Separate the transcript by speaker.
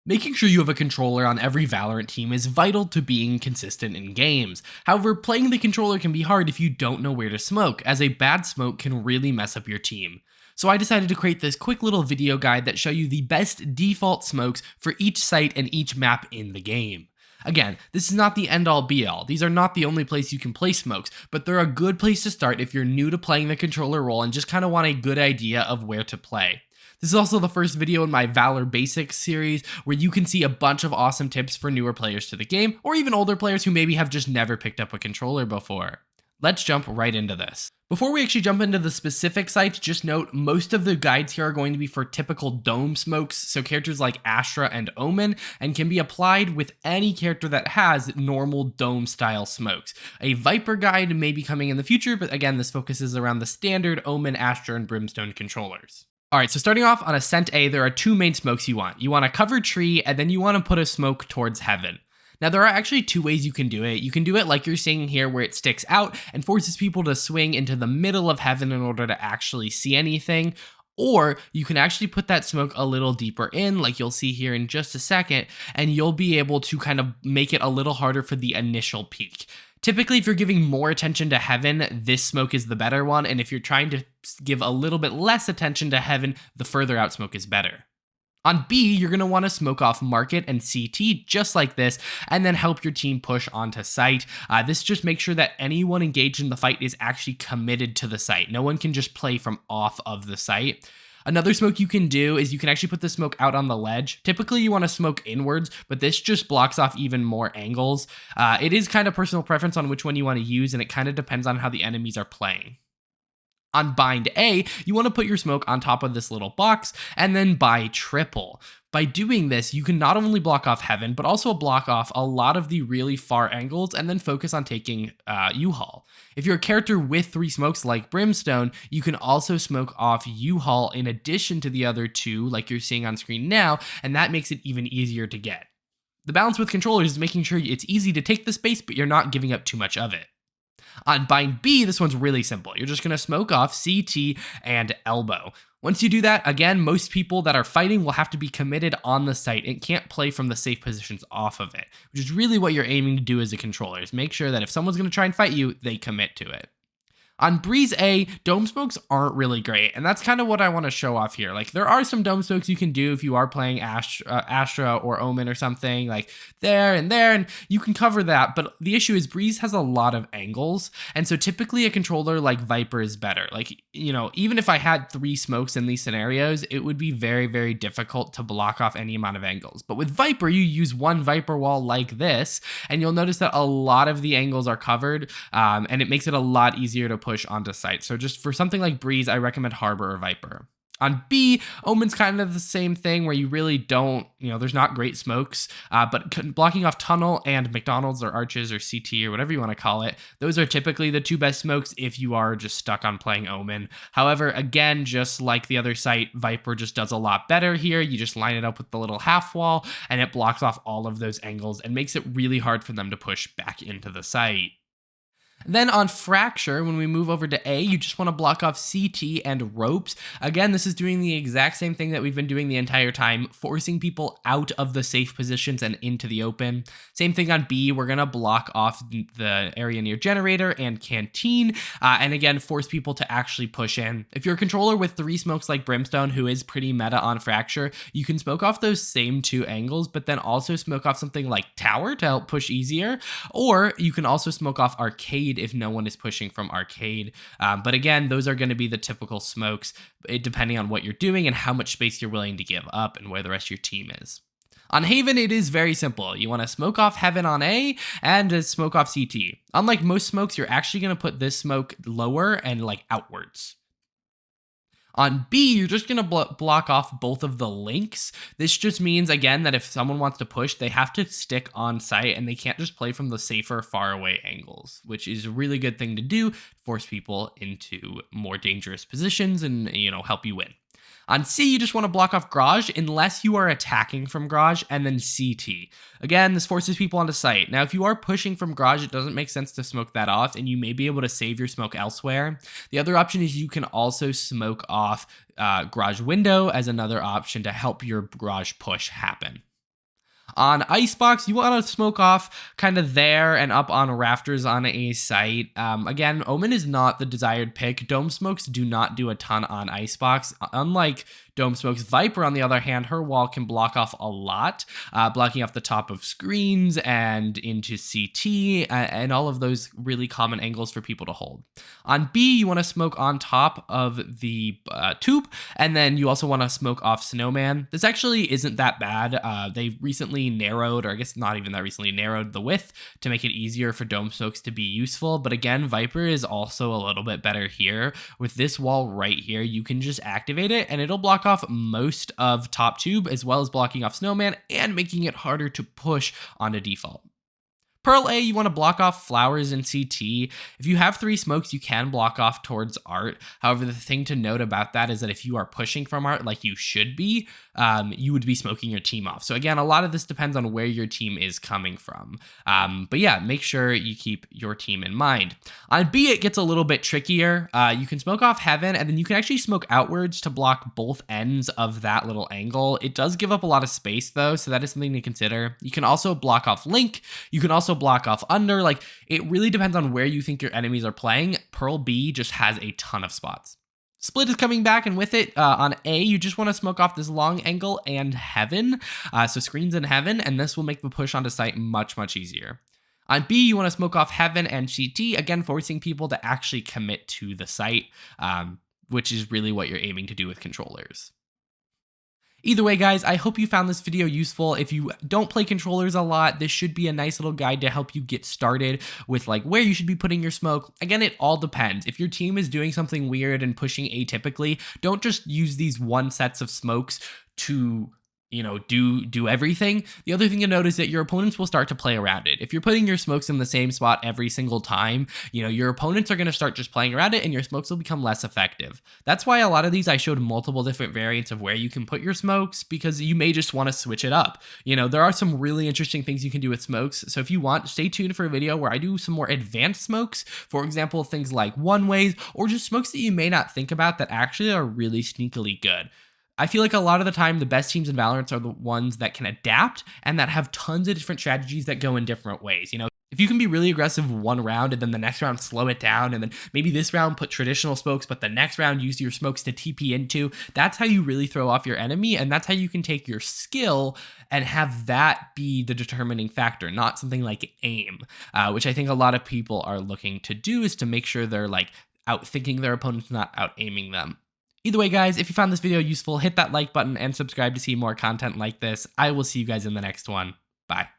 Speaker 1: Making sure you have a controller on every Valorant team is vital to being consistent in games. However, playing the controller can be hard if you don't know where to smoke, as a bad smoke can really mess up your team. So I decided to create this quick little video guide that show you the best default smokes for each site and each map in the game. Again, this is not the end-all be-all. These are not the only place you can place smokes, but they're a good place to start if you're new to playing the controller role and just kind of want a good idea of where to play. This is also the first video in my Valor Basics series where you can see a bunch of awesome tips for newer players to the game, or even older players who maybe have just never picked up a controller before. Let's jump right into this. Before we actually jump into the specific sites, just note most of the guides here are going to be for typical dome smokes, so characters like Astra and Omen, and can be applied with any character that has normal dome style smokes. A Viper guide may be coming in the future, but again, this focuses around the standard Omen, Astra, and Brimstone controllers. Alright, so starting off on Ascent A, there are two main smokes you want. You want a covered tree, and then you want to put a smoke towards heaven. Now, there are actually two ways you can do it. You can do it like you're seeing here, where it sticks out and forces people to swing into the middle of heaven in order to actually see anything. Or you can actually put that smoke a little deeper in, like you'll see here in just a second, and you'll be able to kind of make it a little harder for the initial peak. Typically, if you're giving more attention to heaven, this smoke is the better one, and if you're trying to give a little bit less attention to heaven, the further out smoke is better. On B, you're going to want to smoke off market and CT just like this, and then help your team push onto site. This just makes sure that anyone engaged in the fight is actually committed to the site. No one can just play from off of the site. Another smoke you can do is you can actually put the smoke out on the ledge. Typically you want to smoke inwards, but this just blocks off even more angles. It is kind of personal preference on which one you want to use, and it kind of depends on how the enemies are playing. On bind A, you want to put your smoke on top of this little box and then buy triple. By doing this, you can not only block off heaven, but also block off a lot of the really far angles and then focus on taking U-Haul. If you're a character with 3 smokes like Brimstone, you can also smoke off U-Haul in addition to the other 2 like you're seeing on screen now, and that makes it even easier to get. The balance with controllers is making sure it's easy to take the space, but you're not giving up too much of it. On bind B, this one's really simple. You're just going to smoke off CT and elbow. Once you do that, again, most people that are fighting will have to be committed on the site and can't play from the safe positions off of it, which is really what you're aiming to do as a controller, is make sure that if someone's going to try and fight you, they commit to it. On Breeze A, dome smokes aren't really great, and that's kind of what I want to show off here. Like, there are some dome smokes you can do if you are playing Astra or Omen or something, like there, and you can cover that, but the issue is Breeze has a lot of angles, and so typically a controller like Viper is better. Like, you know, even if I had 3 smokes in these scenarios, it would be very, very difficult to block off any amount of angles. But with Viper, you use one Viper wall like this, and you'll notice that a lot of the angles are covered, and it makes it a lot easier to push onto site. So just for something like Breeze, I recommend Harbor or Viper. On B, Omen's kind of the same thing, where you really don't, there's not great smokes, but blocking off Tunnel and McDonald's or Arches or CT or whatever you want to call it, those are typically the 2 best smokes if you are just stuck on playing Omen. However, again, just like the other site, Viper just does a lot better here. You just line it up with the little half wall, and it blocks off all of those angles and makes it really hard for them to push back into the site. Then on Fracture, when we move over to A, you just want to block off CT and ropes. Again, this is doing the exact same thing that we've been doing the entire time, forcing people out of the safe positions and into the open. Same thing on B, we're going to block off the area near Generator and Canteen, and again, force people to actually push in. If you're a controller with 3 smokes like Brimstone, who is pretty meta on Fracture, you can smoke off those same 2 angles, but then also smoke off something like Tower to help push easier, or you can also smoke off Arcade if no one is pushing from Arcade. But again, those are going to be the typical smokes, depending on what you're doing and how much space you're willing to give up and where the rest of your team is. On Haven, it is very simple. You want to smoke off Heaven on A and smoke off CT. Unlike most smokes, you're actually going to put this smoke lower and like outwards. On B, you're just going to block off both of the links. This just means, again, that if someone wants to push, they have to stick on site and they can't just play from the safer, far away angles, which is a really good thing to do, force people into more dangerous positions and, help you win. On C, you just want to block off Garage unless you are attacking from Garage, and then CT. Again, this forces people onto site. Now, if you are pushing from Garage, it doesn't make sense to smoke that off, and you may be able to save your smoke elsewhere. The other option is you can also smoke off Garage Window as another option to help your Garage push happen. On Icebox, you want to smoke off kind of there and up on rafters on a site. Again, Omen is not the desired pick. Dome smokes do not do a ton on Icebox. Unlike Dome smokes, Viper, on the other hand, her wall can block off a lot, blocking off the top of screens and into CT and all of those really common angles for people to hold. On B, you want to smoke on top of the tube, and then you also want to smoke off Snowman. This actually isn't that bad. They recently narrowed, or I guess not even that recently, narrowed the width to make it easier for dome smokes to be useful. But again, Viper is also a little bit better here. With this wall right here, you can just activate it and it'll block off most of top tube, as well as blocking off Snowman and making it harder to push onto default. Pearl A, you want to block off flowers and CT. If you have 3 smokes, you can block off towards art. However, the thing to note about that is that if you are pushing from art like you should be, you would be smoking your team off. So again, a lot of this depends on where your team is coming from. But yeah, make sure you keep your team in mind. On B, it gets a little bit trickier. You can smoke off heaven, and then you can actually smoke outwards to block both ends of that little angle. It does give up a lot of space though, so that is something to consider. You can also block off link. You can also block off under. Like, it really depends on where you think your enemies are playing. Pearl B just has a ton of spots. Split is coming back, and with it, on A, you just want to smoke off this long angle and heaven, so screens in heaven, and this will make the push onto site much, much easier. On B, you want to smoke off heaven and CT, again, forcing people to actually commit to the site, which is really what you're aiming to do with controllers. Either way, guys, I hope you found this video useful. If you don't play controllers a lot, this should be a nice little guide to help you get started with like where you should be putting your smoke. Again, it all depends. If your team is doing something weird and pushing atypically, don't just use these one sets of smokes to do everything. The other thing to note is that your opponents will start to play around it. If you're putting your smokes in the same spot every single time, your opponents are going to start just playing around it and your smokes will become less effective. That's why a lot of these I showed multiple different variants of where you can put your smokes, because you may just want to switch it up. There are some really interesting things you can do with smokes. So if you want, stay tuned for a video where I do some more advanced smokes. For example, things like one ways or just smokes that you may not think about that actually are really sneakily good. I feel like a lot of the time, the best teams in Valorant are the ones that can adapt and that have tons of different strategies that go in different ways. If you can be really aggressive one round and then the next round slow it down, and then maybe this round put traditional smokes, but the next round use your smokes to TP into, that's how you really throw off your enemy. And that's how you can take your skill and have that be the determining factor, not something like aim, which I think a lot of people are looking to do, is to make sure they're like outthinking their opponents, not out aiming them. Either way, guys, if you found this video useful, hit that like button and subscribe to see more content like this. I will see you guys in the next one. Bye.